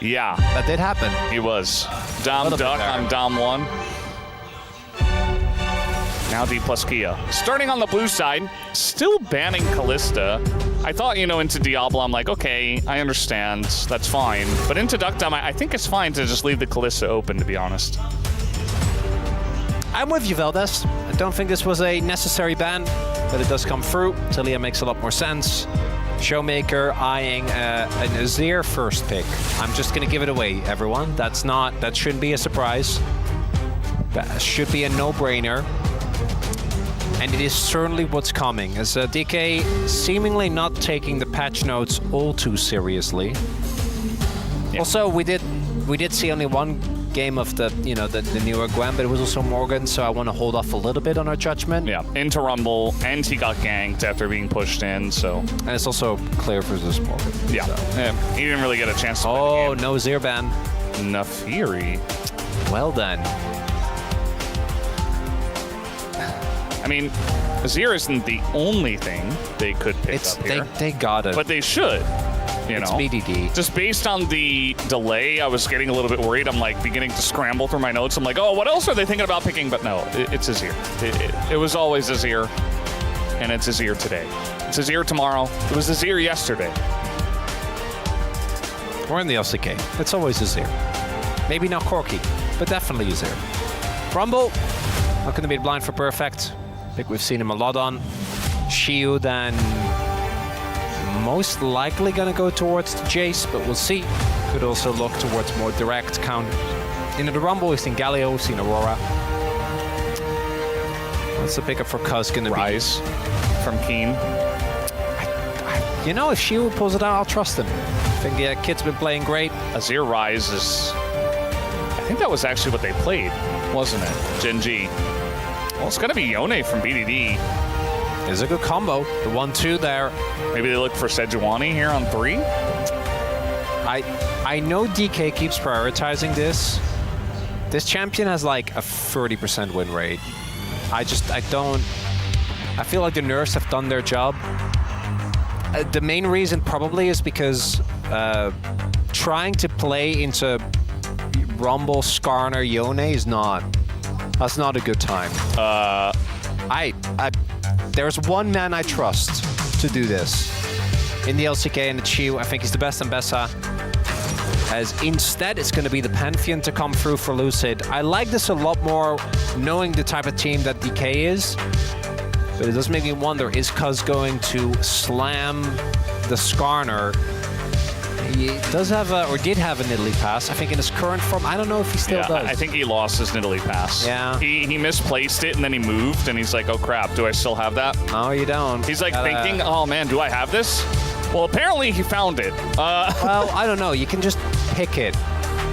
Yeah. That did happen. He was. Dom Duck on Dom 1. Now DPLUS Kia. Starting on the blue side, still banning Kalista. I thought, you know, into Diablo, I'm like, okay, I understand. That's fine. But into Duck Dom, I think it's fine to just leave the Kalista open, to be honest. I'm with you, Valdez. I don't think this was a necessary ban, but it does come through. Talia makes a lot more sense. Showmaker eyeing an Azir first pick. I'm just gonna give it away, everyone. That shouldn't be a surprise. That should be a no-brainer. And it is certainly what's coming, as DK seemingly not taking the patch notes all too seriously. Yeah. Also, we did see only one game of the newer Gwen, but it was also Morgan, so I want to hold off a little bit on our judgment. Yeah, into Rumble, and he got ganked after being pushed in, so. And it's also clear for this Morgan. Yeah. So. Yeah, he didn't really get a chance to Oh, no Zir ban. Nafiri. Well done. I mean, Azir isn't the only thing they could pick up here. They got it. But they should, you know. It's BDD. Just based on the delay, I was getting a little bit worried. I'm like beginning to scramble through my notes. I'm like, oh, what else are they thinking about picking? But no, it's Azir. It was always Azir, and it's Azir today. It's Azir tomorrow. It was Azir yesterday. We're in the LCK. It's always Azir. Maybe not Corki, but definitely Azir. Rumble, not going to be blind for perfect. I think we've seen him a lot on. Shield and most likely going to go towards the Jace, but we'll see. Could also look towards more direct counter. In the Rumble, we've seen Galio, we've seen Aurora. What's the pickup for Cuz going to be? Rise from Keen. You know, if Shield pulls it out, I'll trust him. I think the kid's been playing great. Azir Rise is... I think that was actually what they played, wasn't it? Gen G. Well, it's going to be Yone from BDD. It's a good combo. The 1-2 there. Maybe they look for Sejuani here on 3? I know DK keeps prioritizing this. This champion has like a 30% win rate. I feel like the nerfs have done their job. The main reason probably is because trying to play into Rumble, Skarner, Yone is that's not a good time. There's one man I trust to do this. In the LCK and the Chiu, I think he's the best in Bessa. As instead, it's going to be the Pantheon to come through for Lucid. I like this a lot more, knowing the type of team that DK is. But it does make me wonder, is Cuz going to slam the Skarner? He does have or did have an Italy pass. I think in his current form, I don't know if he still does. I think he lost his Italy pass. Yeah. He misplaced it and then he moved and he's like, oh crap, do I still have that? No, you don't. He's like thinking, oh man, do I have this? Well, apparently he found it. Well, I don't know. You can just pick it.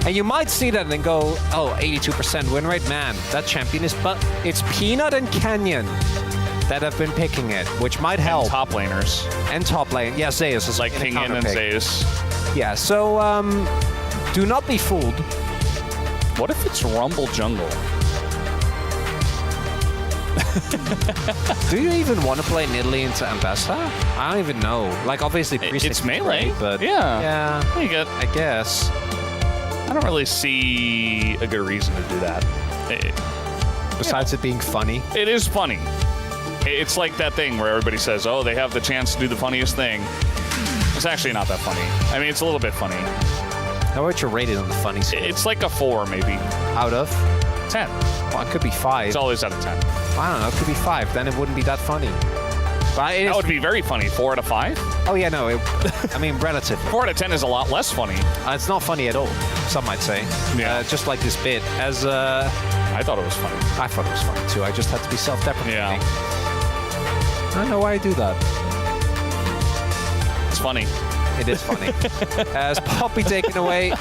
And you might see that and then go, oh, 82% win rate. Man, that champion is... But it's Peanut and Canyon that have been picking it, which might help. And top laners. And top lane. Yeah, Zeus is like Pingin and Zeus. Yeah, so do not be fooled. What if it's Rumble Jungle? Do you even want to play Nidalee into Ambessa? I don't even know. Like, obviously, it's melee, great, but yeah, you get. I guess. I don't really see a good reason to do that. Besides it being funny. It is funny. It's like that thing where everybody says, oh, they have the chance to do the funniest thing. It's actually not that funny. I mean, it's a little bit funny. How about your rating on the funny scale? It's like a 4, maybe. Out of? 10. Well, it could be 5. It's always out of 10. I don't know. It could be 5. Then it wouldn't be that funny. But that would be very funny. 4 out of 5? Oh, yeah, no. I mean, relative. 4 out of 10 is a lot less funny. It's not funny at all, some might say. Yeah. Just like this bit. As I thought it was funny. I thought it was funny, too. I just had to be self-deprecating. Yeah. I don't know why I do that. It's funny. It is funny. As Poppy taken away,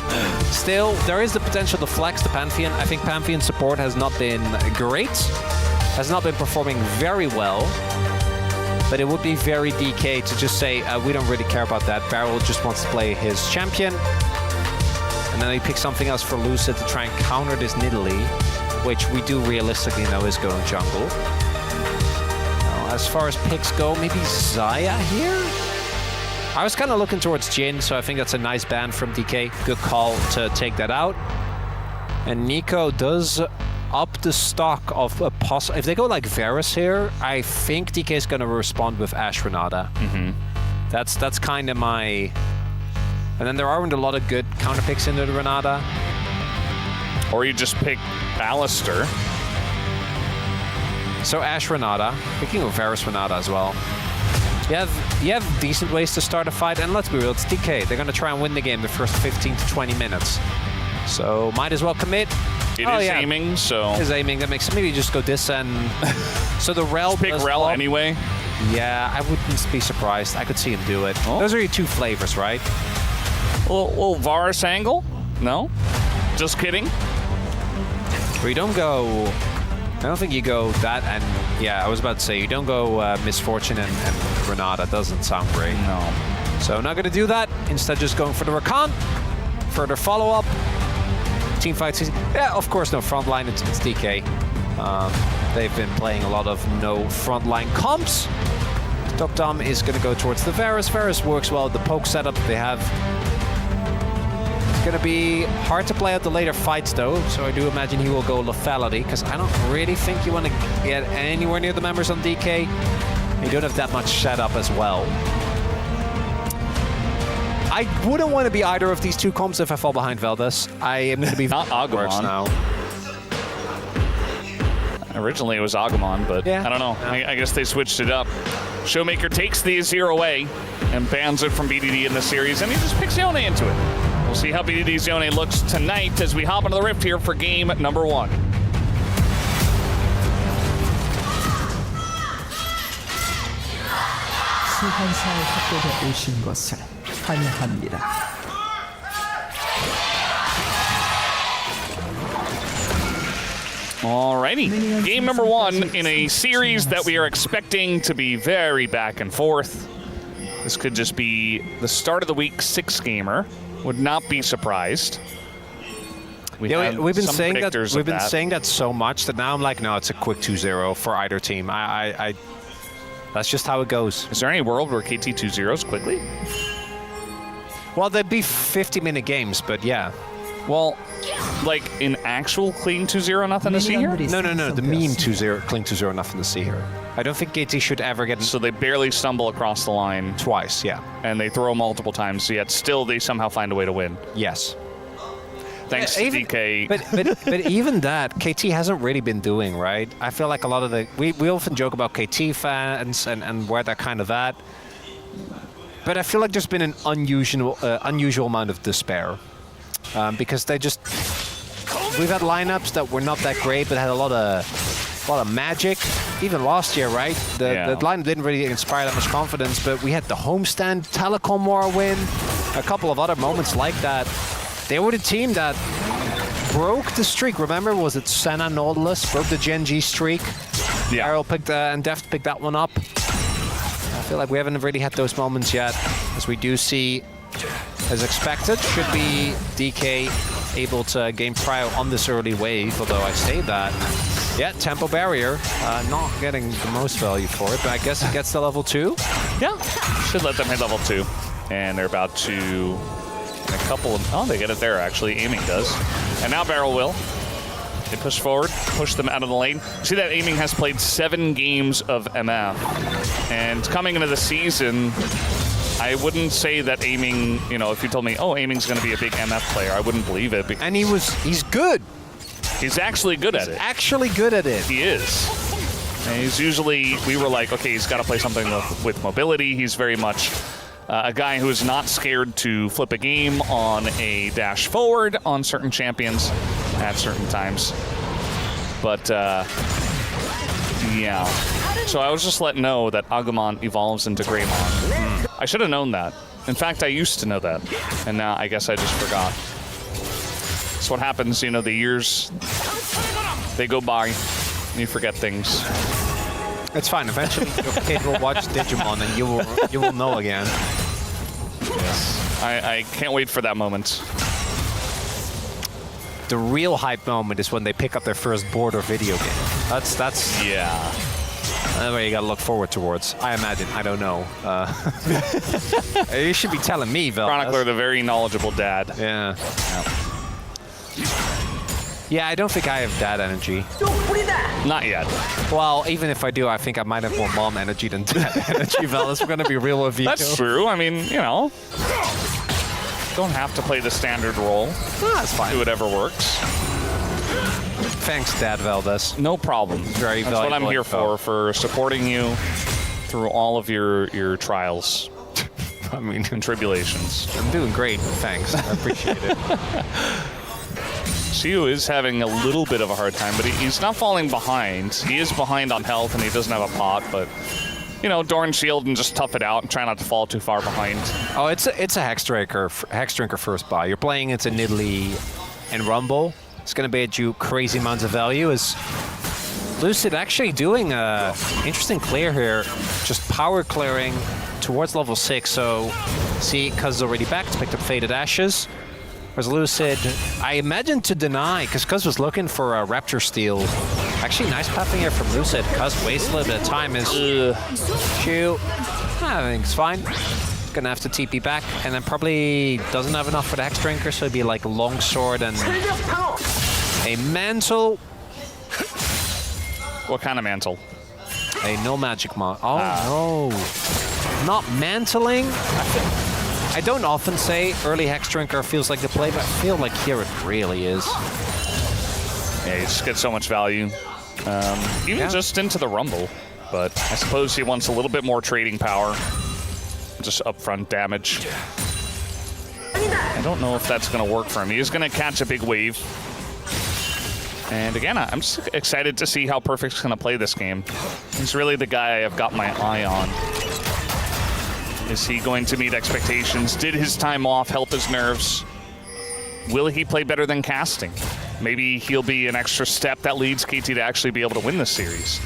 still, there is the potential to flex the Pantheon. I think Pantheon support has not been great, has not been performing very well, but it would be very DK to just say, we don't really care about that. Barrel just wants to play his champion, and then he picks something else for Lucid to try and counter this Nidalee, which we do realistically know is going jungle. Now, as far as picks go, maybe Xayah here? I was kind of looking towards Jin, so I think that's a nice ban from DK. Good call to take that out. And Nico does up the stock of a if they go like Varus here, I think DK is going to respond with Ashe Renata. That's kind of my... And then there aren't a lot of good counter picks into the Renata. Or you just pick ROLSTER. So Ashe Renata, picking a Varus Renata as well. You have decent ways to start a fight, and let's be real, it's DK. They're going to try and win the game the first 15 to 20 minutes. So might as well commit. It is aiming, so... It is aiming, that makes... Maybe just go this and... So the Rel... Pick Rel anyway? Yeah, I wouldn't be surprised. I could see him do it. Oh. Those are your two flavors, right? Little Varus angle? No? Just kidding? Or you don't go... I don't think you go that and... Yeah, I was about to say, you don't go Misfortune and Renata. Doesn't sound great. No. So not going to do that. Instead, just going for the Rakan. Further follow-up. Teamfight season. Yeah, of course, no frontline. It's DK. They've been playing a lot of no frontline comps. Dom is going to go towards the Varus. Varus works well with the poke setup they have. It's going to be hard to play out the later fights, though. So I do imagine he will go lethality, because I don't really think you want to get anywhere near the members on DK. You don't have that much setup as well. I wouldn't want to be either of these two comps if I fall behind Veldes. I am going to be not Agumon now. Originally it was Agumon, but yeah. I don't know. I guess they switched it up. Showmaker takes the Azir away and bans it from BDD in the series, and he just picks Yone into it. We'll see how BDD's Yone looks tonight as we hop into the Rift here for game number 1. 수환사의 협곡에 오신 것을 환영합니다. Alrighty, game number 1 in a series that we are expecting to be very back and forth. This could just be the start of the week 6 gamer. Would not be surprised. We've been saying that so much that now I'm like, no, it's a quick 2-0 for either team. That's just how it goes. Is there any world where KT 2-0s quickly? Well, they'd be 50-minute games, but yeah. Well, like in actual clean 2-0, nothing to see here? No. The meme 2-0, clean 2-0, nothing to see here. I don't think KT should ever get... So they barely stumble across the line. Twice, yeah. And they throw multiple times, yet still they somehow find a way to win. Yes. Thanks to DK. But even that, KT hasn't really been doing, right? I feel like a lot of the... We often joke about KT fans and where they're kind of at. But I feel like there's been an unusual amount of despair. Because they just... We've had lineups that were not that great, but had a lot of magic. Even last year, right? The lineup didn't really inspire that much confidence, but we had the homestand Telecom War win. A couple of other moments like that. They were the team that broke the streak. Remember, was it Senna Nautilus? Broke the Gen G streak. Yeah. Arrow picked and Deft picked that one up. I feel like we haven't really had those moments yet. As we do see, as expected, should be DK able to gain prio on this early wave, although I say that. Yeah, tempo barrier, not getting the most value for it, but I guess it gets to level 2. Yeah, should let them hit level 2. And they're about to... A couple of... Oh, they get it there, actually. Aiming does. And now Barrel will. They push forward, push them out of the lane. See that Aiming has played 7 games of MF. And coming into the season, I wouldn't say that Aiming, you know, if you told me, oh, Aiming's going to be a big MF player, I wouldn't believe it. And he's good. He's actually good at it. Actually good at it. He is. And he's usually, we were like, okay, he's got to play something with mobility. He's very much a guy who is not scared to flip a game on a dash forward on certain champions at certain times. But, yeah. So I was just letting know that Agumon evolves into Greymon. I should have known that. In fact, I used to know that. And now I guess I just forgot. That's what happens, you know, the years, they go by and you forget things. It's fine. Eventually, your kid will watch Digimon, and you will know again. Yes, I can't wait for that moment. The real hype moment is when they pick up their first board or video game. That's yeah. Where you gotta look forward towards. I imagine. I don't know. You should be telling me, Vel. Chronicler, the very knowledgeable dad. Yeah. Yeah, I don't think I have dad energy. Not yet. Well, even if I do, I think I might have more mom energy than dad energy, Vel. We're gonna be real with you. That's true. I mean, you know, don't have to play the standard role. That's fine. Do whatever works. Thanks, Dad Valdez. No problem. Very That's what I'm valuable here info. for supporting you through all of your trials I mean, and tribulations. I'm doing great. Thanks. I appreciate it. Siu is having a little bit of a hard time, but he's not falling behind. He is behind on health, and he doesn't have a pot, but, you know, Dorn shield and just tough it out and try not to fall too far behind. Oh, it's a Hex Drinker first buy. You're playing into Nidalee and Rumble. It's going to be at you crazy amounts of value. Is Lucid actually doing a interesting clear here, just power clearing towards level 6. So, see, Cuz is already back to pick up Faded Ashes. Whereas Lucid, I imagine to deny, because Cuz was looking for a Raptor Steal. Actually, nice pathing here from Lucid. Cuz wastes a little bit of time. Is shoot. I think it's fine. Gonna have to TP back, and then probably doesn't have enough for the Hex Drinker, so it'd be like a long sword and a mantle. What kind of mantle? A no magic mod. Oh no, not mantling. I don't often say early Hex Drinker feels like the play, but I feel like here it really is. Yeah, you just get so much value. Even just into the Rumble. But I suppose he wants a little bit more trading power. Just upfront damage. I don't know if that's going to work for him. He is going to catch a big wave. And again, I'm just excited to see how Perfect's going to play this game. He's really the guy I've got my eye on. Is he going to meet expectations? Did his time off help his nerves? Will he play better than casting? Maybe he'll be an extra step that leads KT to actually be able to win this series.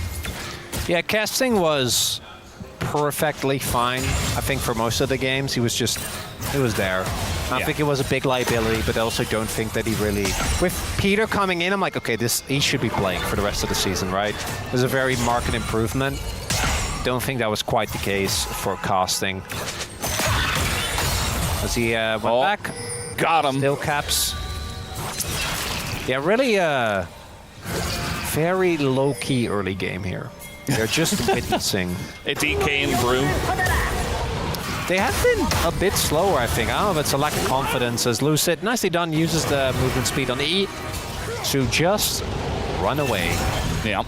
Yeah, casting was perfectly fine. I think for most of the games, it was there. I don't think it was a big liability, but I also don't think that he really... With Peter coming in, I'm like, okay, he should be playing for the rest of the season, right? It was a very marked improvement. Don't think that was quite the case for casting. As he went back. Got him. Still caps. Yeah, really very low-key early game here. They're just witnessing. A DK and Brew. They have been a bit slower, I think. I don't know if it's a lack of confidence as Lucid, nicely done, uses the movement speed on the E to just run away. Yeah.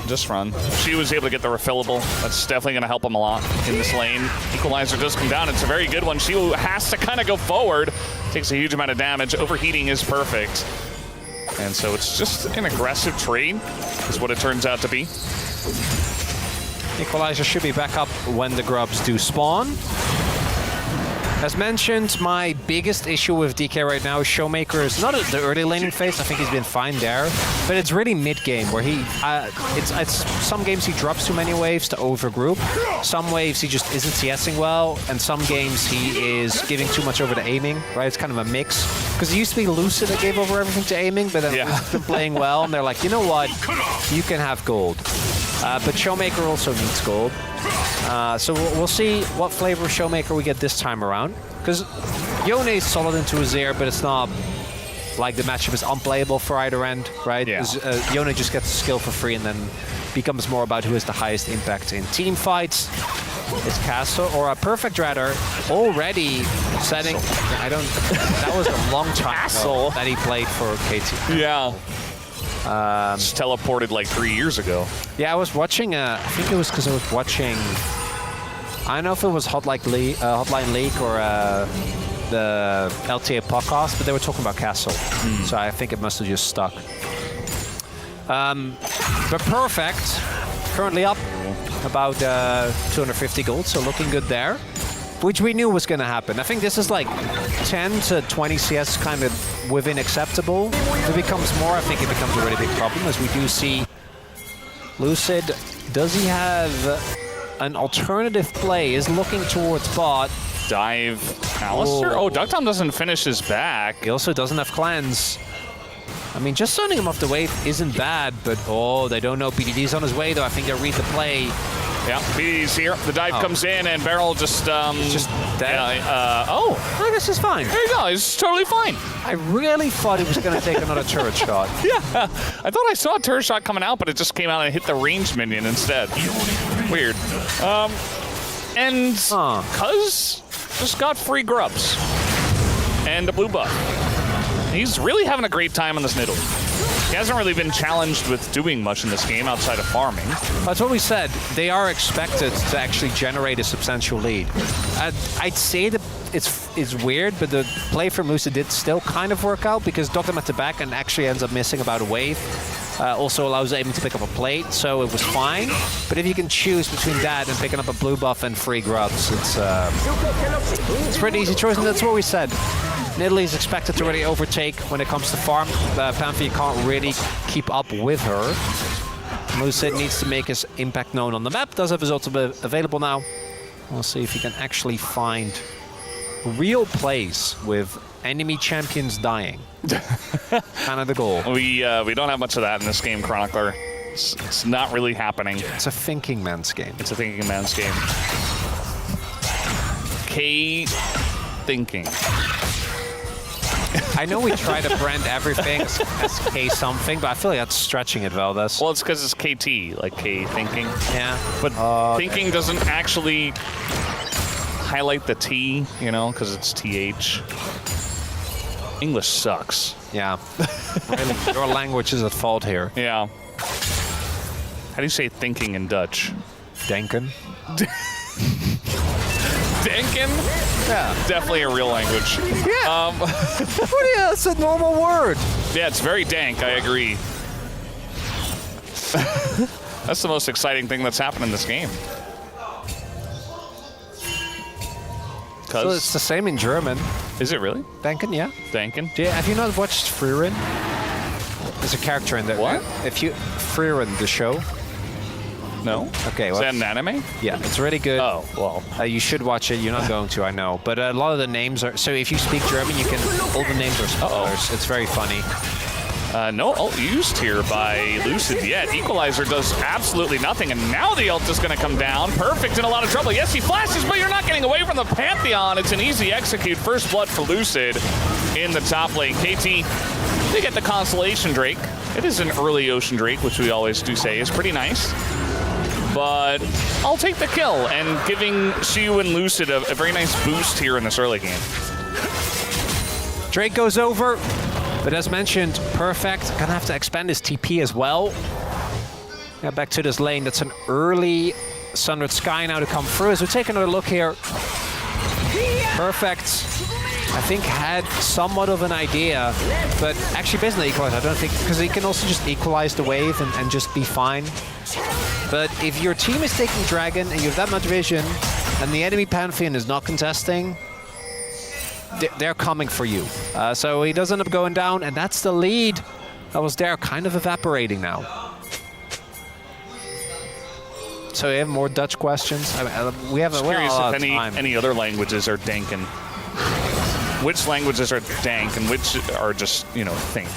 Just run. She was able to get the refillable. That's definitely going to help him a lot in this lane. Equalizer does come down. It's a very good one. She has to kind of go forward. Takes a huge amount of damage. Overheating is perfect. And so it's just an aggressive trade, is what it turns out to be. Equalizer should be back up when the grubs do spawn. As mentioned, my biggest issue with DK right now is Showmaker is not at the early laning phase. I think he's been fine there, but it's really mid-game where he, it's some games he drops too many waves to overgroup. Some waves he just isn't CSing well, and some games he is giving too much over to aiming, right? It's kind of a mix. Because it used to be Lucid that gave over everything to aiming, but then Lucid's been playing well, and they're like, you know what? You can have gold. But Showmaker also needs gold. So we'll see what flavor of Showmaker we get this time around. Because Yone is solid into Azir, but it's not like the matchup is unplayable for either end, right? Yeah. Yone just gets the skill for free and then becomes more about who has the highest impact in team fights. It's Castle or a Perfect Rather already setting. That was a long time ago that he played for KT. Yeah. Just teleported like 3 years ago. Yeah, I was watching, I think it was because I was watching, I don't know if it was Hotline League or the LTA podcast, but they were talking about Castle. So I think it must have just stuck. But Perfect, currently up about 250 gold, so looking good there. Which we knew was going to happen. I think this is like 10 to 20 CS kind of within acceptable. If it becomes more, I think it becomes a really big problem, as we do see Lucid. Does he have an alternative play? Is looking towards bot. Dive. Alistair? Oh, Ducktom doesn't finish his back. He also doesn't have cleanse. mean, just zoning him off the wave isn't bad, but oh, they don't know BDD's on his way, though. I think they read the play. Yeah, BDD's here. The dive comes in, and Barrel just... Just dead. I guess it's fine. There you go. It's totally fine. I really thought he was going to take another turret shot. Yeah, I thought I saw a turret shot coming out, but it just came out and hit the ranged minion instead. Weird. And Cuz just got free grubs and a blue buff. He's really having a great time on this Nidalee. He hasn't really been challenged with doing much in this game outside of farming. That's what we said. They are expected to actually generate a substantial lead. I'd say that it's weird, but the play from Lucid did still kind of work out because docked him at the back and actually ends up missing about a wave. Also allows aiming to pick up a plate, so it was fine. But if you can choose between that and picking up a blue buff and free grubs, it's a pretty easy choice, and that's what we said. Nidalee is expected to really overtake when it comes to farm. Panther can't really keep up with her. Lucid needs to make his impact known on the map. Does have his ultimate available now. We'll see if he can actually find real plays with enemy champions dying. Kind of the goal. We don't have much of that in this game, Chronicler. It's not really happening. It's a thinking man's game. It's a thinking man's game. K thinking. I know we try to brand everything as K something, but I feel like that's stretching it, Valdez. Well, it's because it's KT, like K thinking. Yeah. But thinking doesn't actually highlight the T, you know, because it's TH. English sucks. Yeah. Really, your language is at fault here. Yeah. How do you say thinking in Dutch? Denken. Denken? Yeah. Definitely a real language. Yeah. That's a normal word. Yeah, it's very dank, I agree. That's the most exciting thing that's happened in this game. So it's the same in German. Is it really? Denken, yeah. Denken? Yeah, have you not watched Frieren? There's a character in there. What? If you... Frieren, the show. No. Okay, Is well, that an anime? yeah, it's really good. Oh, well. You should watch it. You're not going to, I know. But a lot of the names are... So if you speak German, you can... All the names are spoilers. It's very funny. No ult used here by Lucid yet. Equalizer does absolutely nothing, and now the ult is going to come down. Perfect, in a lot of trouble. Yes, he flashes, but you're not getting away from the Pantheon. It's an easy execute. First blood for Lucid in the top lane. KT, they get the Constellation Drake. It is an early Ocean Drake, which we always do say is pretty nice. But I'll take the kill, and giving Shu and Lucid a very nice boost here in this early game. Drake goes over. But as mentioned, Perfect gonna have to expand his TP as well. Yeah, back to this lane. That's an early Sundered Sky now to come through. As we take another look here, Perfect, I think, had somewhat of an idea, but actually based on the equalizer, I don't think, because he can also just equalize the wave and just be fine. But if your team is taking Dragon and you have that much vision, and the enemy Pantheon is not contesting, they're coming for you. So he does end up going down, and that's the lead that was there, kind of evaporating now. So we have more Dutch questions. I mean, we have a lot of time. Any other languages are dankin'. Which languages are dank and which are just, you know, think?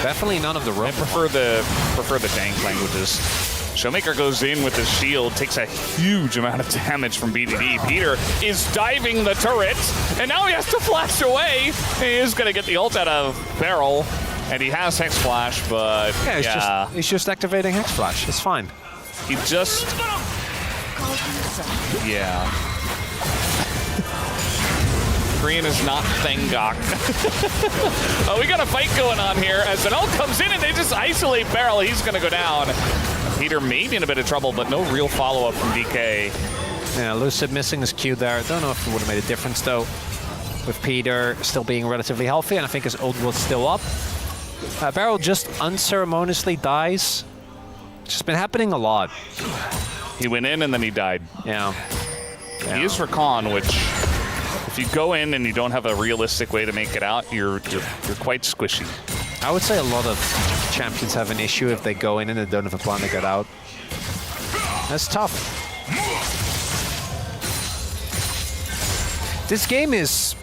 Definitely none of the I prefer the dank languages. Showmaker goes in with his shield, takes a huge amount of damage from BDD. Peter is diving the turret, and now he has to flash away. He is going to get the ult out of Barrel, and he has Hex Flash, but yeah. He's just activating Hex Flash. It's fine. He just... Yeah. Korean is not Thengok. Oh, we got a fight going on here as an ult comes in and they just isolate Barrel. He's going to go down. Peter may be in a bit of trouble, but no real follow-up from DK. Yeah, Lucid missing his Q there. Don't know if it would have made a difference, though, with Peter still being relatively healthy, and I think his ult was still up. Barrel just unceremoniously dies. It's just been happening a lot. He went in and then he died. Yeah. He is Rakan, which... If you go in and you don't have a realistic way to make it out, you're quite squishy. I would say a lot of champions have an issue if they go in and they don't have a plan to get out. That's tough. This game is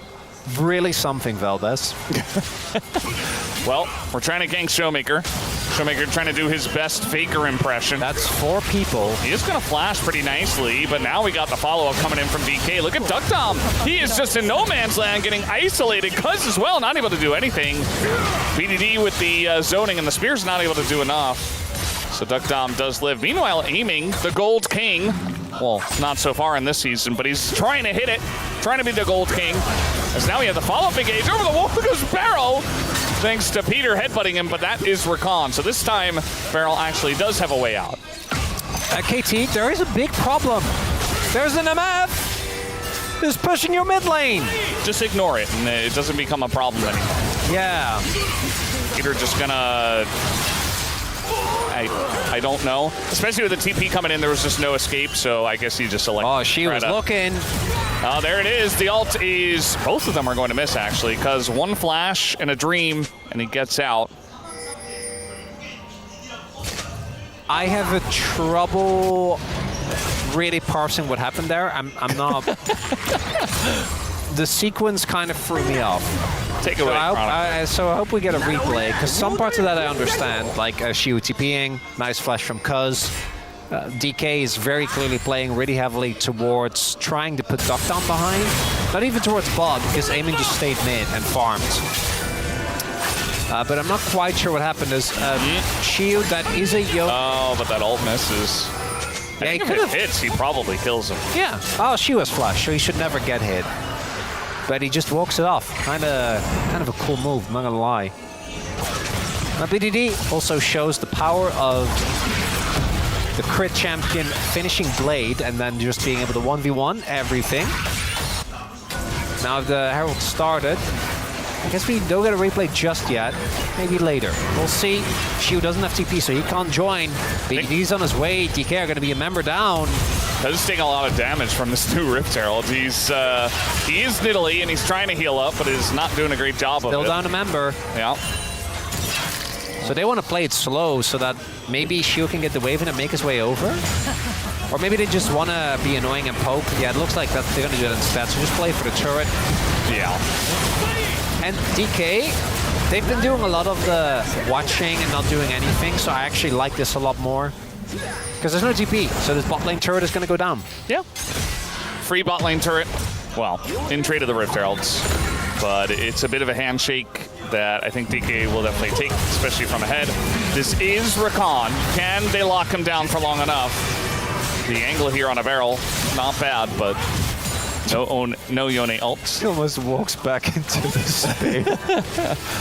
really something, Valdez. Well, we're trying to gank Showmaker. Showmaker trying to do his best Faker impression. That's 4 people. He is going to flash pretty nicely, but now we got the follow-up coming in from DK. Look at DuckDom. He is just in no man's land, getting isolated. Cuz as well, not able to do anything. BDD with the zoning, and the Spear's not able to do enough. So DuckDom does live. Meanwhile, aiming the Gold King. Well, not so far in this season, but he's trying to hit it. Trying to be the Gold King. As now we have the follow-up engage. Over the wall goes Barrel. Thanks to Peter headbutting him, but that is Rakan. So this time, Barrel actually does have a way out. KT, there is a big problem. There's an MF who's pushing your mid lane. Just ignore it, and it doesn't become a problem anymore. Yeah. Peter just gonna... I don't know. Especially with the TP coming in, there was just no escape, so I guess he just selected... Oh, she was looking. Oh, there it is. The ult is... Both of them are going to miss, actually, because one flash and a dream, and he gets out. I have a trouble really parsing what happened there. I'm not... The sequence kind of threw me off. Take it away, so I hope we get a replay, because some parts of that I understand, like Shiu TPing, nice flash from Cuz. DK is very clearly playing really heavily towards trying to put DuckDom behind. Not even towards bot, because Aiming just stayed mid and farmed. But I'm not quite sure what happened. Is Shiu, that is a yoke. Oh, but that ult misses. Yeah, I think if it hits, he probably kills him. Yeah. Oh, Shiu has flash, so he should never get hit. But he just walks it off. Kind of a cool move, I'm not gonna lie. Now BDD also shows the power of the crit champion finishing Blade and then just being able to 1v1 everything. Now the Herald started. I guess we don't get a replay just yet. Maybe later. We'll see. Shiu doesn't have TP, so he can't join. BDD's on his way. DK are going to be a member down. Does take a lot of damage from this new Rift Herald. He is Nidalee, and he's trying to heal up, but is not doing a great job of it. Still down a member. Yeah. So they want to play it slow so that maybe Shiu can get the wave in and make his way over. Or maybe they just want to be annoying and poke. Yeah, it looks like that they're going to do it instead. So just play for the turret. Yeah. And DK, they've been doing a lot of the watching and not doing anything. So I actually like this a lot more. Because there's no TP, so this bot lane turret is going to go down. Yeah. Free bot lane turret. Well, in trade of the Rift Heralds. But it's a bit of a handshake that I think DK will definitely take, especially from ahead. This is Rakan. Can they lock him down for long enough? The angle here on a barrel, not bad, but no Yone ult. He almost walks back into the space.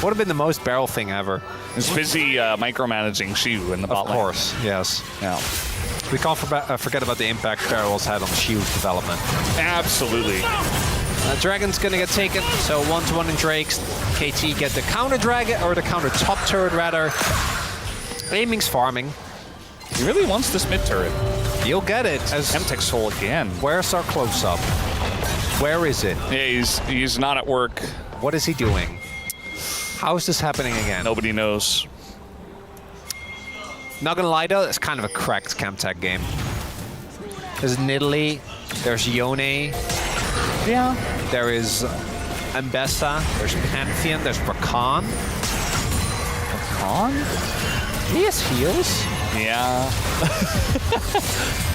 Would have been the most barrel thing ever. He's busy micromanaging Shiu in the bot lane. Of course, yes. Yeah. We can't forget about the impact barrels had on Shiu's development. Absolutely. Dragon's gonna get taken, so 1-1 in Drake's. KT get the counter dragon, or the counter top turret rather. Aiming's farming. He really wants this mid turret. You'll get it. As Emtek's soul again. Where's our close-up? Where is it? Yeah, he's not at work. What is he doing? How is this happening again? Nobody knows. Not gonna lie though, it's kind of a cracked Camtech game. There's Nidalee, there's Yone. Yeah. There is Mbessa, there's Pantheon, there's Rakan. Rakan? He has heals. Yeah.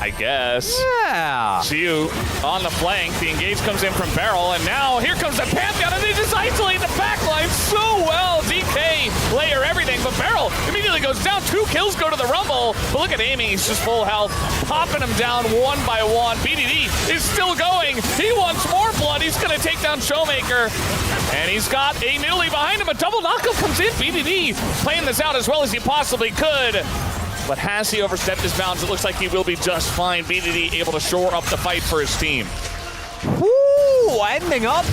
I guess. Yeah. Shiu on the flank. The engage comes in from Barrel, and now here comes the Pantheon, and they just isolate the backline so well. DK layer everything, but Barrel immediately goes down. 2 kills go to the Rumble, but look at Aiming. He's just full health, popping him down one by one. BDD is still going. He wants more blood. He's going to take down Showmaker, and he's got a Nidalee behind him. A double knockup comes in. BDD playing this out as well as he possibly could. But has he overstepped his bounds? It looks like he will be just fine. BDD able to shore up the fight for his team. Woo! Ending up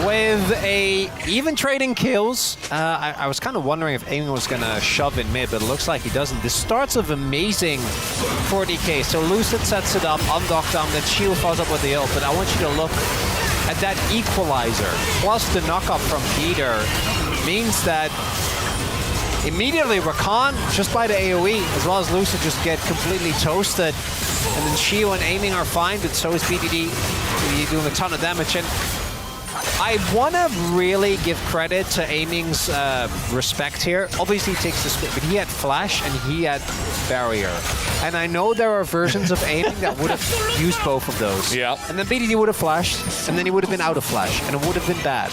with a even trading kills. I was kind of wondering if Aiming was going to shove in mid, but it looks like he doesn't. This starts off amazing for DK. So Lucid sets it up on DuckDom, then Shield follows up with the ult. But I want you to look at that equalizer. Plus the knockup from Peter means that immediately Rakan, just by the AoE, as well as Lucid, just get completely toasted. And then Shiu and Aiming are fine, but so is BDD. Doing a ton of damage. And I want to really give credit to Aiming's respect here. Obviously, he takes the split, but he had Flash and he had Barrier. And I know there are versions of Aiming that would have used both of those. Yeah. And then BDD would have flashed, and then he would have been out of Flash, and it would have been bad.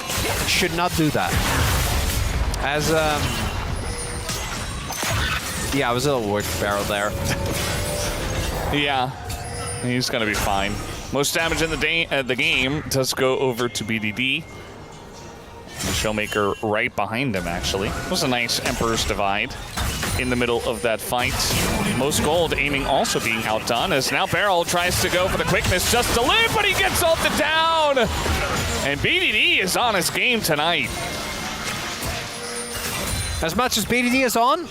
Should not do that. As, yeah, I was a little worried for Barrel there. Yeah, he's going to be fine. Most damage in the game does go over to BDD. The Showmaker right behind him, actually. It was a nice Emperor's Divide in the middle of that fight. Most gold Aiming also being outdone, as now Barrel tries to go for the quickness just to live, but he gets ulted down! And BDD is on his game tonight. As much as BDD is on,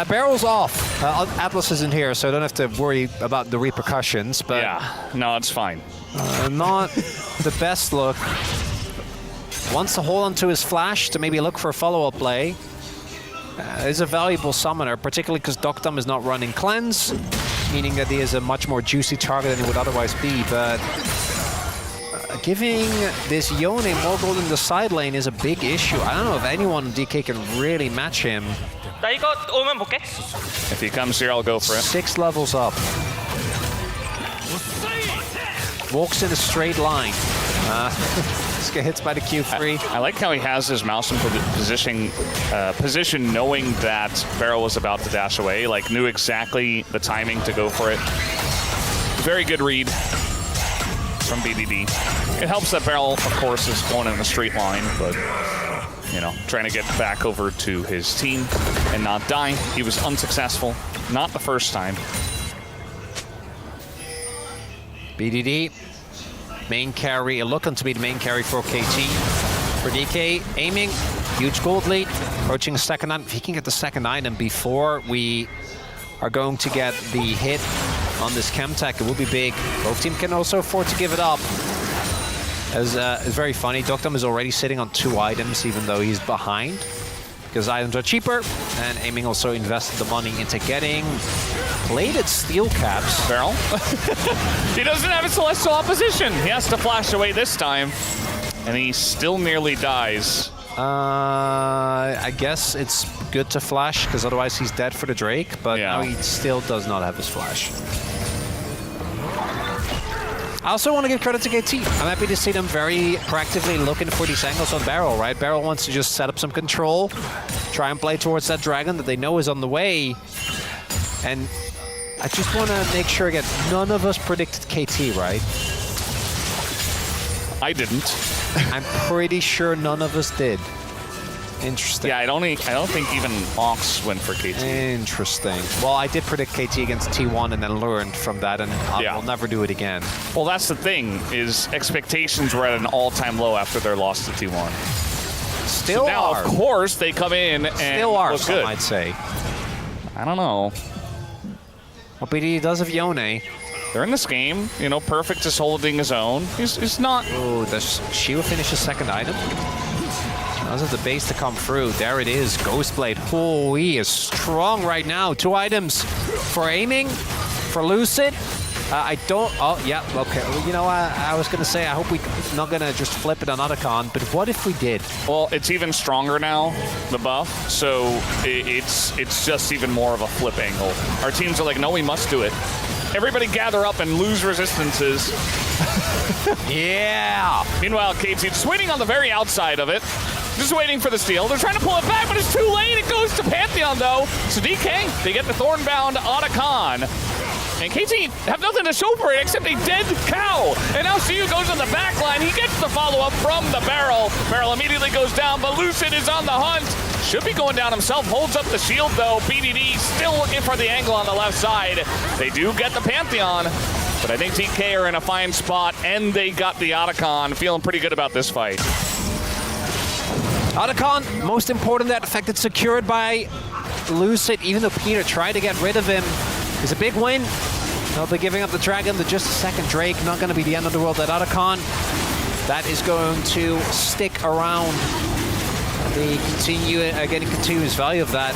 Barrel's off. Atlas isn't here, so I don't have to worry about the repercussions, but... Yeah, no, it's fine. Not the best look. Wants to hold on to his Flash to maybe look for a follow-up play. Is a valuable summoner, particularly because Doctum is not running Cleanse, meaning that he is a much more juicy target than he would otherwise be, but... giving this Yone more gold in the side lane is a big issue. I don't know if anyone in DK can really match him. If he comes here, I'll go for it. 6 levels up. Walks in a straight line. Just get hit by the Q3. I like how he has his mouse in position knowing that Barrel was about to dash away. Like, knew exactly the timing to go for it. Very good read from BDD. It helps that Barrel, of course, is going in a straight line, but, you know, trying to get back over to his team and not die. He was unsuccessful. Not the first time. BDD, main carry, looking to be the main carry for KT. For DK, Aiming, huge gold lead, approaching a second item. If he can get the second item before we are going to get the hit on this Chemtech, it will be big. Both team can also afford to give it up. It's very funny, Doctum is already sitting on 2 items, even though he's behind, because items are cheaper, and Aiming also invested the money into getting plated steel caps. Barrel. He doesn't have a celestial opposition. He has to flash away this time, and he still nearly dies. I guess it's good to flash, because otherwise he's dead for the Drake, but yeah. now he still does not have his flash. I also want to give credit to KT. I'm happy to see them very proactively looking for these angles on Barrel, right? Barrel wants to just set up some control, try and play towards that dragon that they know is on the way. And I just want to make sure again, none of us predicted KT, right? I didn't. I'm pretty sure none of us did. Interesting. Yeah, I don't think even Ox went for KT. Interesting. Well, I did predict KT against T1 and then learned from that, and I'll never do it again. Well, that's the thing, is expectations were at an all-time low after their loss to T1. Still so now, are. Of course, they come in and still are, look some good. I'd say. I don't know. What BD does of Yone. They're in this game, you know, Perfect is holding his own. He's not... Oh, does Shiva finish his second item? This is the base to come through. There it is, Ghostblade. Oh, he is strong right now. 2 items for Aiming, for Lucid. I don't... Oh, yeah, okay. Well, you know, I was going to say, I hope we're not going to just flip it on Otacon, but what if we did? Well, it's even stronger now, the buff, so it's just even more of a flip angle. Our teams are like, no, we must do it. Everybody gather up and lose resistances. Yeah! Meanwhile, KT just waiting on the very outside of it. Just waiting for the steal. They're trying to pull it back, but it's too late. It goes to Pantheon, though. So DK, they get the Thornbound Otacon. And KT have nothing to show for it except a dead cow. And now Siu goes on the back line. He gets the follow-up from the Barrel. Barrel immediately goes down, but Lucid is on the hunt. Should be going down himself. Holds up the shield, though. BDD still looking for the angle on the left side. They do get the Pantheon, but I think DK are in a fine spot, and they got the Otacon. Feeling pretty good about this fight. Otacon, most important, that fact it's secured by Lucid, even though Peter tried to get rid of him. It's a big win. They'll be giving up the Dragon to just a second Drake. Not going to be the end of the world. That Otacon, that is going to stick around. The getting continuous value of that.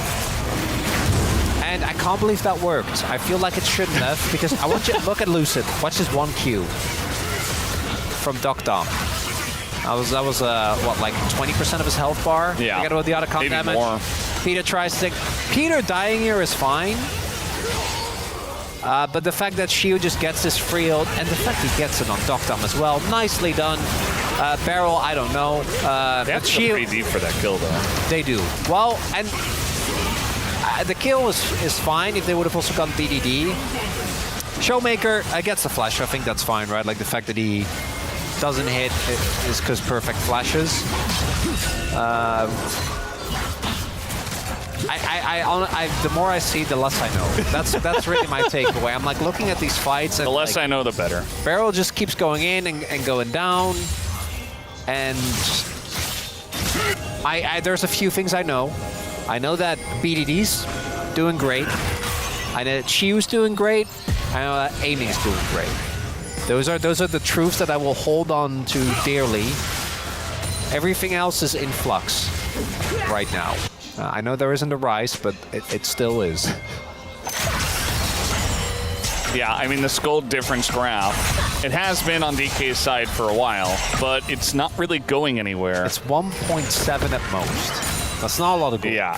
And I can't believe that worked. I feel like it shouldn't have, because I want you to look at Lucid. Watch this 1Q from Doctum. That was what, like 20% of his health bar? Yeah. Forget about the auto comp Maybe damage. more. Peter tries to... Peter dying here is fine. But the fact that Shield just gets this free ult, and the fact he gets it on Doctom as well, nicely done. Barrel, I don't know. They have to go pretty deep for that kill, though. They do. Well, and the kill is fine if they would have also gone BDD. Showmaker gets the flash. I think that's fine, right? Like the fact that he doesn't hit is because perfect flashes. The more I see, the less I know. That's really my takeaway. I'm like looking at these fights, and The less like, I know, the better. Barrel just keeps going in and going down, and there's a few things I know. I know that BDD's doing great. I know that Chiu's doing great. I know that aiming's doing great. Those are the truths that I will hold on to dearly. Everything else is in flux right now. I know there isn't a rise, but it still is. Yeah, I mean, the skull difference graph, it has been on DK's side for a while, but it's not really going anywhere. It's 1.7 at most. That's not a lot of gold. Yeah.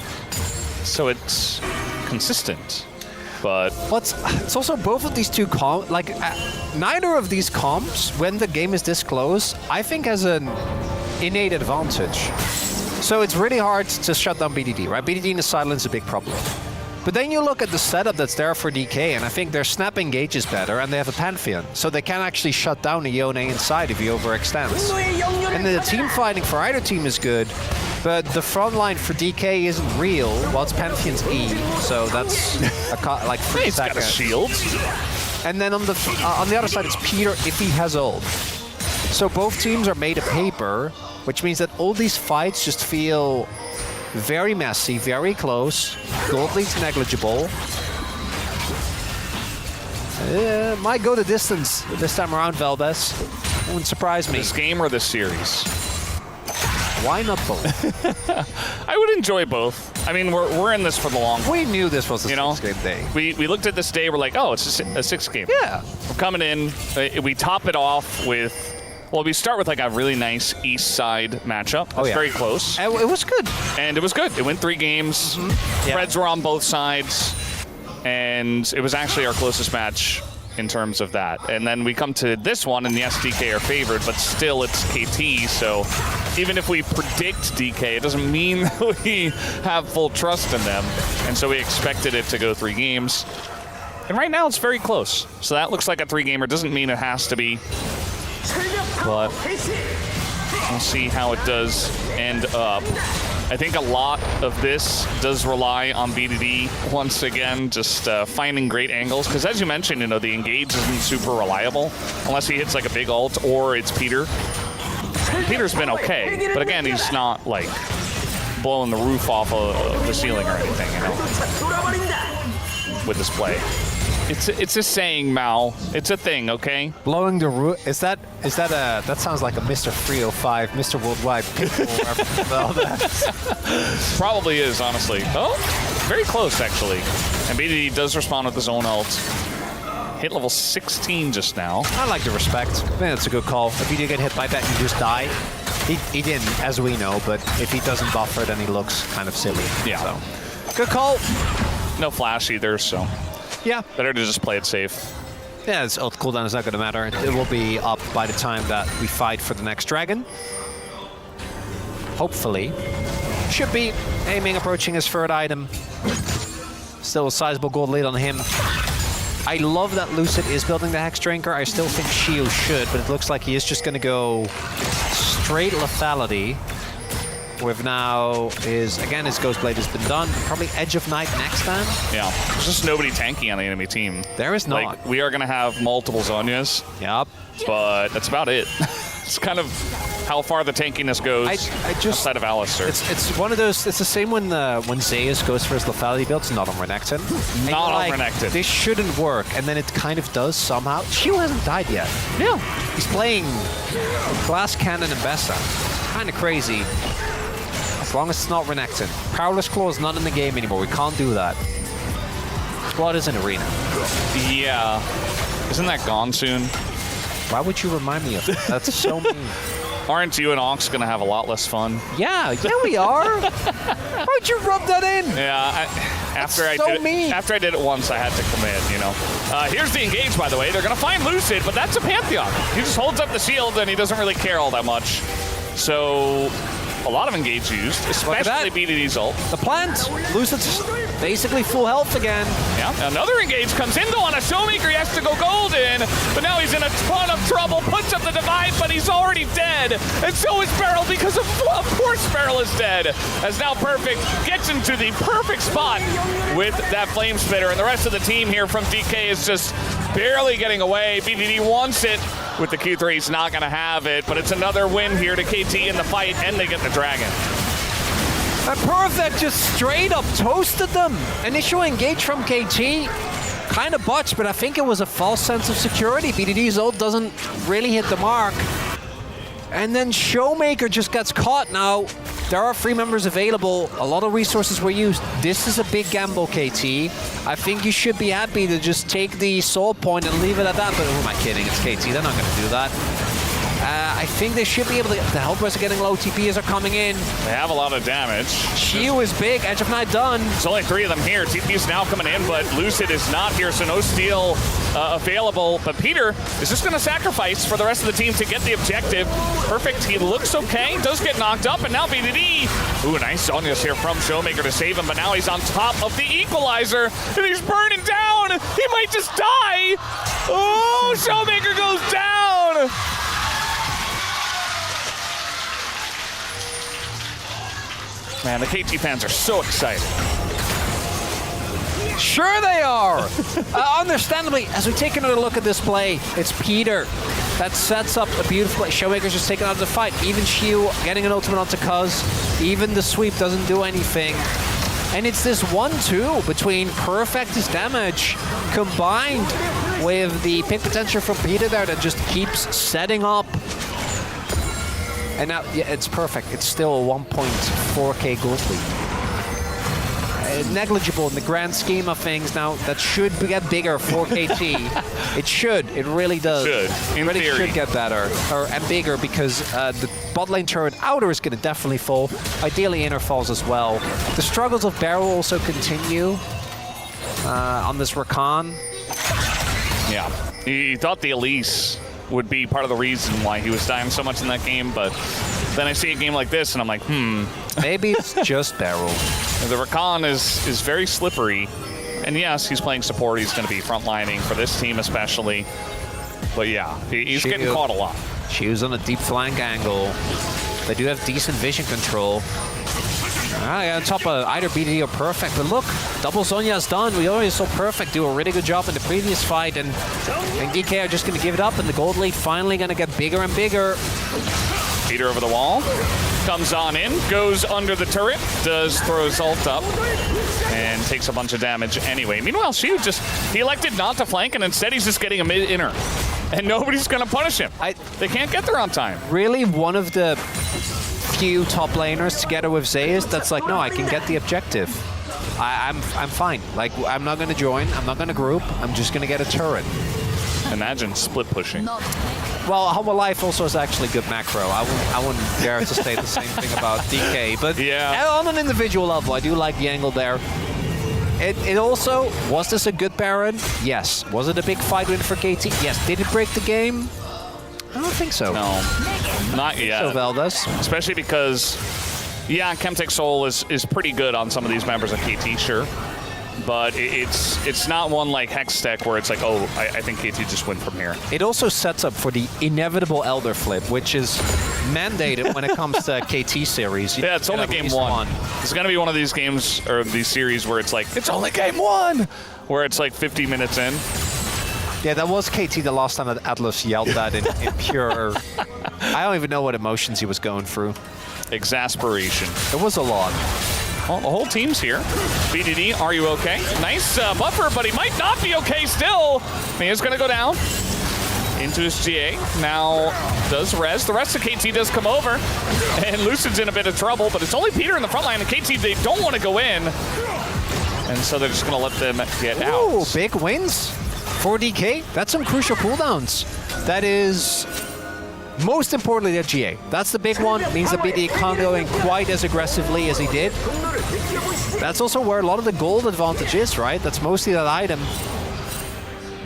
So it's consistent, but... It's also both of these two comps, like, neither of these comps, when the game is this close, I think has an innate advantage. So it's really hard to shut down BDD, right? BDD in the sideline is a big problem. But then you look at the setup that's there for DK, and I think their snap engage is better, and they have a Pantheon. So they can actually shut down a Yone inside if he overextends. And then the team fighting for either team is good, but the front line for DK isn't real. Well, it's Pantheon's E, so that's like 3 He's got a seconds. shield. And then on the other side, it's Peter if he has ult. So both teams are made of paper, which means that all these fights just feel very messy, very close. Gold lead's negligible. Might go the distance this time around, Velbes. Wouldn't surprise me. This game or this series? Why not both? I would enjoy both. I mean, we're in this for the long haul. We knew this was a You know, 6-game day. we looked at this day, we're like, oh, it's a 6 game. Yeah. We're coming in, we top it off with, well, we start with like a really nice east side matchup. It's very close. It was good. And it was good. It went 3 games. Yeah. Spreads were on both sides. And it was actually our closest match in terms of that. And then we come to this one, and yes, DK are favored, but still it's KT, so even if we predict DK, it doesn't mean that we have full trust in them. And so we expected it to go 3 games. And right now it's very close. So that looks like a 3-gamer. Doesn't mean it has to be. But we'll see how it does end up. I think a lot of this does rely on BDD once again, just finding great angles. Because as you mentioned, you know, the engage isn't super reliable unless he hits like a big ult or it's Peter. Peter's been okay, but again, he's not like blowing the roof off of the ceiling or anything, you know, with this play. It's a saying, Mao. It's a thing, okay? Blowing the roof. Is that that sounds like a Mr. 305, Mr. Worldwide Pitbull. Probably is, honestly. Oh, very close, actually. And BDD does respond with his own ult. Hit level 16 just now. I like the respect. I think that's a good call. If you do get hit by that, you just die. He didn't, as we know, but if he doesn't buffer, then he looks kind of silly. Yeah. So. Good call. No flash either, so Yeah. better to just play it safe. Yeah, his ult cooldown is not going to matter. It will be up by the time that we fight for the next dragon. Hopefully. Should be aiming, approaching his third item. Still a sizable gold lead on him. I love that Lucid is building the Hex Drinker. I still think Shio should, but it looks like he is just going to go straight lethality. With now his Ghost Blade has been done. Probably Edge of Night next time. Yeah, there's just nobody tanky on the enemy team. There is not. Like, we are going to have multiple Zonyas, Yep. but that's about it. It's kind of how far the tankiness goes I just outside of Alistair. It's one of those. It's the same when Zeus goes for his lethality builds, not on Renekton. And Not you're on Renekton. This shouldn't work, and then it kind of does somehow. Shio hasn't died yet. Yeah. He's playing Glass Cannon and Bessa. Kind of crazy. As long as it's not Renekton. Powerless Claw is not in the game anymore. We can't do that. Blood is an arena. Yeah. Isn't that gone soon? Why would you remind me of that? That's so mean. Aren't you and Ox going to have a lot less fun? Yeah, we are. Why'd you rub that in? Yeah, after I did it once, I had to commit, you know. Here's the engage, by the way. They're going to find Lucid, but that's a Pantheon. He just holds up the shield, and he doesn't really care all that much. So a lot of engage used, especially BDD's ult. The plant. Lucid's basically full health again. Yeah, another engage comes in, though, on a Showmaker. He has to go golden, but now he's in a ton of trouble. Puts up the divide, but he's already dead. And so is Beryl, because of course Beryl is dead. As now Perfect gets into the perfect spot with that Flame Spitter. And the rest of the team here from DK is just barely getting away. BDD wants it. With the Q3, he's not going to have it, but it's another win here to KT in the fight, and they get the Dragon. And Perfect just straight up toasted them. Initial engage from KT, kind of botched, but I think it was a false sense of security. BDD's ult doesn't really hit the mark. And then Showmaker just gets caught now. There are 3 members available. A lot of resources were used. This is a big gamble, KT. I think you should be happy to just take the soul point and leave it at that. But who am I kidding? It's KT. They're not going to do that. I think they should be able to. The helpers are getting low. TPs are coming in. They have a lot of damage. Shiu is big. Edge of Night done. There's only 3 of them here. TP's now coming in, but Lucid is not here, so no steal available. But Peter is just going to sacrifice for the rest of the team to get the objective. Perfect. He looks okay. Does get knocked up, and now BDD. Ooh, nice Zonius here from Showmaker to save him, but now he's on top of the equalizer, and he's burning down. He might just die. Oh, Showmaker goes down. Man, the KT fans are so excited. Sure they are! Understandably, as we take another look at this play, it's Peter that sets up a beautiful play. Showmaker's just taken out of the fight. Even Shiu getting an ultimate onto Cuz. Even the sweep doesn't do anything. And it's this 1-2 between Perfect's damage combined with the pick potential from Peter there that just keeps setting up. And now, yeah, it's Perfect. It's still a 1.4k gold lead. Negligible in the grand scheme of things. Now, that should get bigger for KT. It should. It really does. Should. In really theory. should get better and bigger because the bot lane turret outer is going to definitely fall. Ideally, inner falls as well. The struggles of Beryl also continue on this Rakan. Yeah. He thought the Elise would be part of the reason why he was dying so much in that game, but then I see a game like this and I'm like, Maybe it's just Beryl. The Rakan is very slippery, and yes, he's playing support. He's going to be frontlining for this team especially, but yeah, he's getting caught a lot. She was on a deep flank angle. They do have decent vision control. On top of either BDD or Perfect, but look, double Zhonya's done. We already saw Perfect do a really good job in the previous fight, and DK are just going to give it up, and the gold lead finally going to get bigger and bigger. Peter over the wall, comes on in, goes under the turret, does throw his ult up, and takes a bunch of damage anyway. Meanwhile, Shiu he elected not to flank, and instead he's just getting a mid-inner, and nobody's going to punish him. They can't get there on time. Really, one of the few top laners together with Zeus that's like, no, I can get the objective. I'm fine. Like, I'm not going to join. I'm not going to group. I'm just going to get a turret. Imagine split pushing. Well, Humble Life also is actually good macro. I wouldn't dare to say the same thing about DK, but yeah, on an individual level, I do like the angle there. It also, was this a good Baron? Yes. Was it a big fight win for KT? Yes. Did it break the game? I don't think so. No, not yet. So Valdez. Especially because, yeah, Chemtech Soul is pretty good on some of these members of KT, sure. But it's not one like Hextech where it's like, oh, I think KT just win from here. It also sets up for the inevitable Elder Flip, which is mandated when it comes to KT series. Yeah, it's only game one. It's going to be one of these games or these series where it's like, it's only game one, where it's like 50 minutes in. Yeah, that was KT the last time that Atlas yelled that in pure... I don't even know what emotions he was going through. Exasperation. It was a lot. Well, the whole team's here. BDD, are you okay? Nice buffer, but he might not be okay still. He is going to go down into his GA. Now does res. The rest of KT does come over. And Lucid's in a bit of trouble, but it's only Peter in the front line. And KT, they don't want to go in. And so they're just going to let them get out. Ooh, big wins for DK. That's some crucial cooldowns. That is Most importantly, the GA. That's the big one. It means that BD can't go in quite as aggressively as he did. That's also where a lot of the gold advantage is, right? That's mostly that item.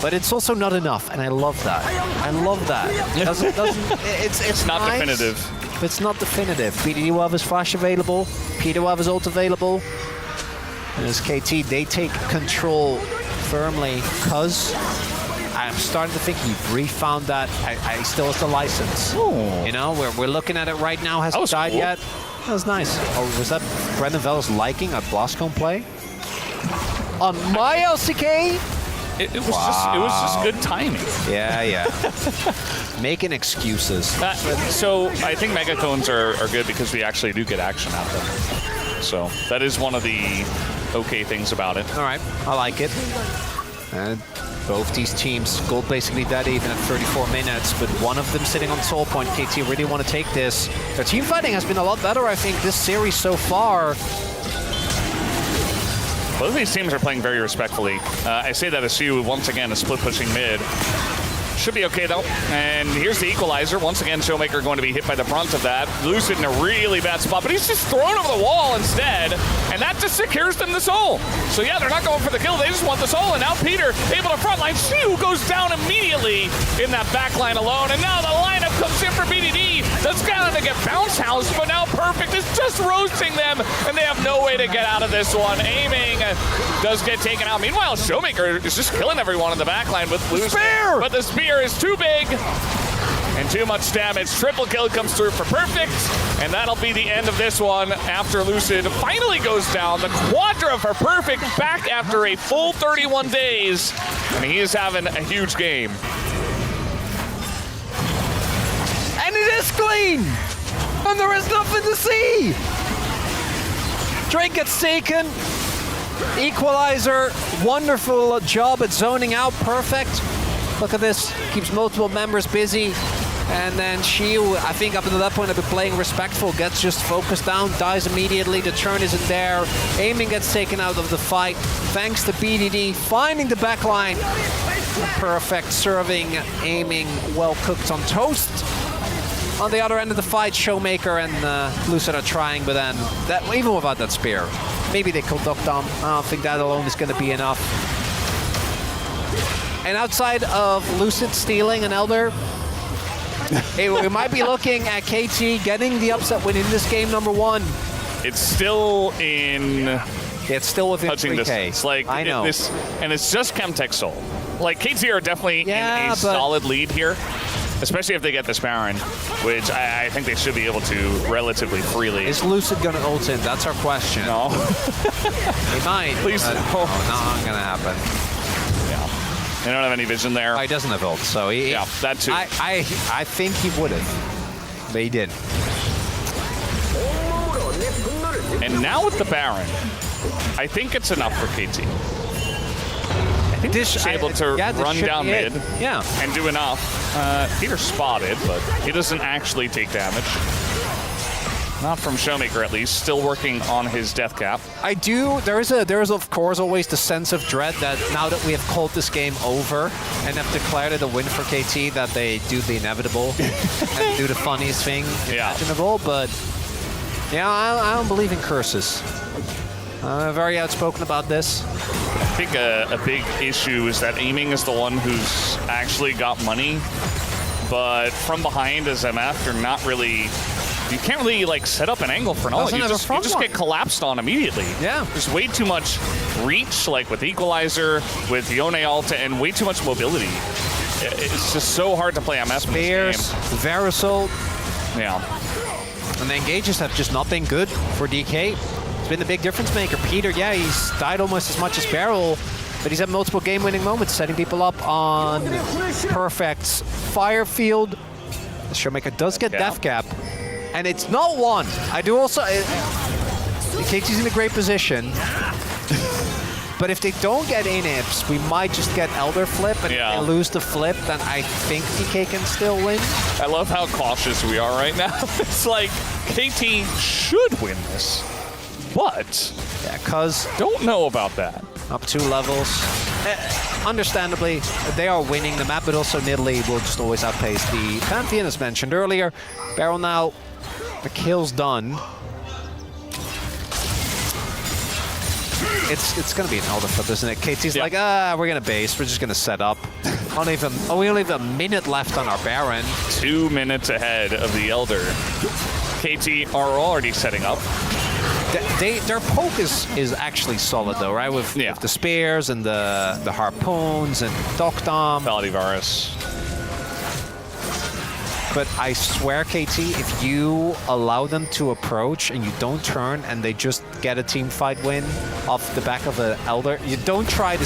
But it's also not enough, and I love that. I love that. It's not nice, definitive. but it's not definitive. BDD will have his flash available. Peter will have his ult available. And as KT, they take control firmly, because I'm starting to think he refound that. I still has the license. Ooh. You know, we're looking at it right now. Hasn't died cool. yet. That was nice. Oh, was that Brendan Vell's liking a Bloscom play? On my LCK? It was just good timing. Yeah. Making excuses. So I think Mega Cones are good because we actually do get action out of them. So that is one of the okay things about it. All right, I like it. And both these teams, gold basically dead even at 34 minutes, but one of them sitting on soul point. KT really want to take this. Their team fighting has been a lot better, I think, this series so far. Both of these teams are playing very respectfully. I say that as you, once again, is split pushing mid. Should be okay, though. And here's the equalizer. Once again, Showmaker going to be hit by the brunt of that. Lucid in a really bad spot, but he's just thrown over the wall instead, and that just secures them the soul. So yeah, they're not going for the kill. They just want the soul, and now Peter able to frontline. Shu goes down immediately in that backline alone, and now the lineup comes in for BDD. That's got to get bounce house, but now Perfect is just roasting them, and they have no way to get out of this one. Aiming does get taken out. Meanwhile, Showmaker is just killing everyone in the backline with Lucid. Spear! But the spear is too big and too much damage. Triple kill comes through for Perfect, and that'll be the end of this one after Lucid finally goes down. The Quadra for Perfect back after a full 31 days, and he is having a huge game. And it is clean! And there is nothing to see! Drake gets taken. Equalizer, wonderful job at zoning out. Perfect. Look at this, keeps multiple members busy. And then Shiu, I think up until that point, have been playing respectful, gets just focused down, dies immediately, the turn isn't there. Aiming gets taken out of the fight, thanks to BDD, finding the backline. Perfect serving, aiming, well cooked on toast. On the other end of the fight, Showmaker and Lucid are trying, but then, even without that spear, maybe they could duck down. I don't think that alone is going to be enough. And outside of Lucid stealing an Elder, we might be looking at KT getting the upset win in this game #1. It's still in It's still within touching 3K. distance. Like, I know. And it's just Chemtech Soul. Like, KT are definitely in a but solid lead here, especially if they get this Baron, which I think they should be able to relatively freely. Is Lucid going to ult in? That's our question. No. He might. Please but no. Not going to happen. Yeah. They don't have any vision there. Oh, he doesn't have ult, so he... Yeah, that too. I think he would have, but he didn't. And now with the Baron, I think it's enough for KT. I think he's able to run down mid and do enough. Peter's spotted, but he doesn't actually take damage. Not from Showmaker, at least. Still working on his death cap. I do. There is of course always the sense of dread that now that we have called this game over and have declared it a win for KT, that they do the inevitable and do the funniest thing imaginable. But yeah, I don't believe in curses. I'm very outspoken about this. I think a big issue is that Aiming is the one who's actually got money, but from behind as MF, you're not really... You can't really like set up an angle for an ult. You just get collapsed on immediately. Yeah. There's way too much reach, like with Equalizer, with Yone Alta, and way too much mobility. It's just so hard to play MS in this game. Verisol. Yeah. And the engages have just not been good for DK. It's been the big difference maker. Peter, yeah, he's died almost as much as Beryl, but he's had multiple game-winning moments, setting people up on Perfect's fire field. The Showmaker does get death cap. And it's not one. I do also... KT's in a great position. But if they don't get inhibs, we might just get Elder flip. And if they lose the flip, then I think DK can still win. I love how cautious we are right now. It's like, KT should win this. But... Yeah, because... Don't know about that. Up 2 levels. understandably, they are winning the map, but also Nidalee will just always outpace the Pantheon, as mentioned earlier. Baron now, the kill's done. It's going to be an elder flip, isn't it? KT's like, we're going to base. We're just going to set up. We only have a minute left on our Baron. 2 minutes ahead of the elder. KT are already setting up. Their poke is actually solid, though, right? With the spears and the harpoons and Docdom. Valdivarus. But I swear, KT, if you allow them to approach and you don't turn and they just get a team fight win off the back of an Elder, you don't try to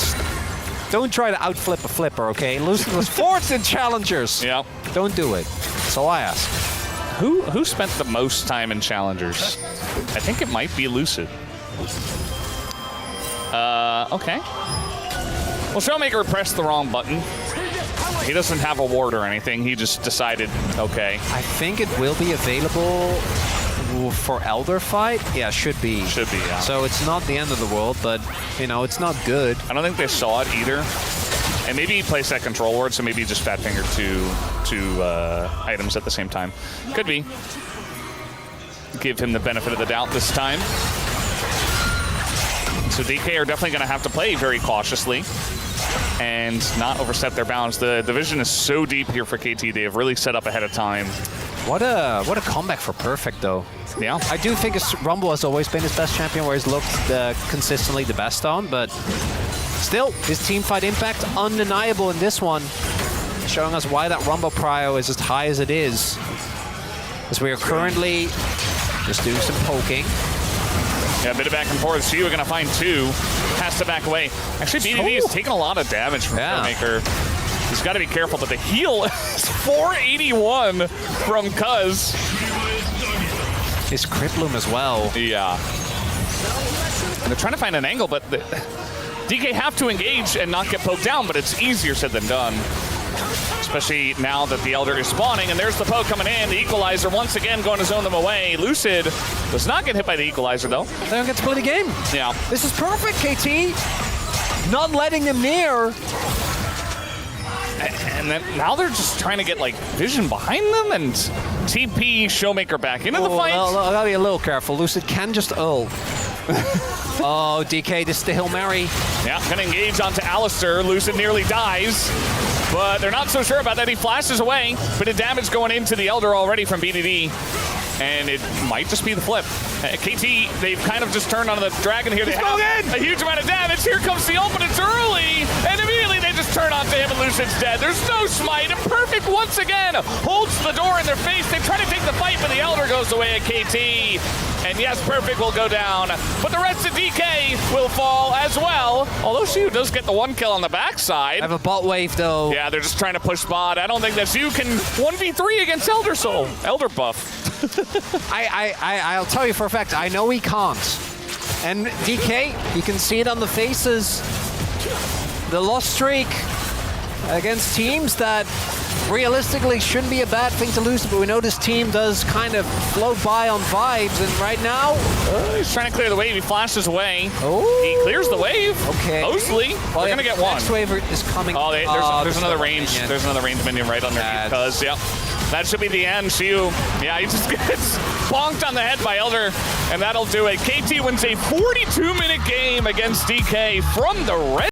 outflip a flipper, okay? Lucid was fourth in challengers. Yeah. Don't do it. That's all I ask. Who spent the most time in challengers? I think it might be Lucid. Okay. Well, Showmaker pressed the wrong button. He doesn't have a ward or anything. He just decided, okay. I think it will be available for Elder fight. Yeah, should be. Should be, yeah. So it's not the end of the world, but, you know, it's not good. I don't think they saw it either. And maybe he placed that control ward, so maybe he just fat fingered two items at the same time. Could be. Give him the benefit of the doubt this time. So DK are definitely going to have to play very cautiously and not overstep their bounds. The division is so deep here for KT. They have really set up ahead of time. What a comeback for Perfect, though. Yeah. I do think Rumble has always been his best champion, where he's looked consistently the best on, but still, his team fight impact undeniable in this one, showing us why that Rumble prio is as high as it is. As we are currently just doing some poking. Yeah, a bit of back and forth. Siu going to find two. Has to back away. Actually, BDD has taken a lot of damage from Showmaker. He's got to be careful, but the heal is 481 from Cuz. His Crit Bloom as well. Yeah. And they're trying to find an angle, but DK have to engage and not get poked down, but it's easier said than done. Especially now that the Elder is spawning, and there's the poke coming in. The Equalizer once again going to zone them away. Lucid does not get hit by the Equalizer, though. They don't get to play the game. Yeah. This is perfect, KT. Not letting them near. And then now they're just trying to get like vision behind them and TP Showmaker back into the fight. I gotta be a little careful. Lucid can just ult. Oh, DK, this is the Hail Mary. Yeah, gonna engage onto Alistair. Lucid nearly dies, but they're not so sure about that. He flashes away. Bit of damage going into the Elder already from BDD. And it might just be the flip. KT, they've kind of just turned on the Dragon here. They have a huge amount of damage. Here comes the ult, but it's early. And immediately they just turn on to him and Lucid's dead. There's no smite. And Perfect once again holds the door in their face. They try to take the fight, but the Elder goes away at KT. And yes, Perfect will go down. But the rest of DK will fall as well. Although Siu does get the one kill on the backside. I have a bot wave, though. Yeah, they're just trying to push bot. I don't think that Siu can 1v3 against Elder Soul. Elder buff. I'll tell you for a fact, I know he can't. And DK, you can see it on the faces. The loss streak against teams that realistically shouldn't be a bad thing to lose, but we know this team does kind of float by on vibes, and right now... he's trying to clear the wave. He flashes away. Oh. He clears the wave. Okay. Mostly. They're going to get one. Next wave is coming. Oh, there's another range. Minion. There's another range minion right underneath. Cuz, yep. That should be the end. Siu, yeah, he just gets bonked on the head by Elder, and that'll do it. KT wins a 42-minute game against DK from the red.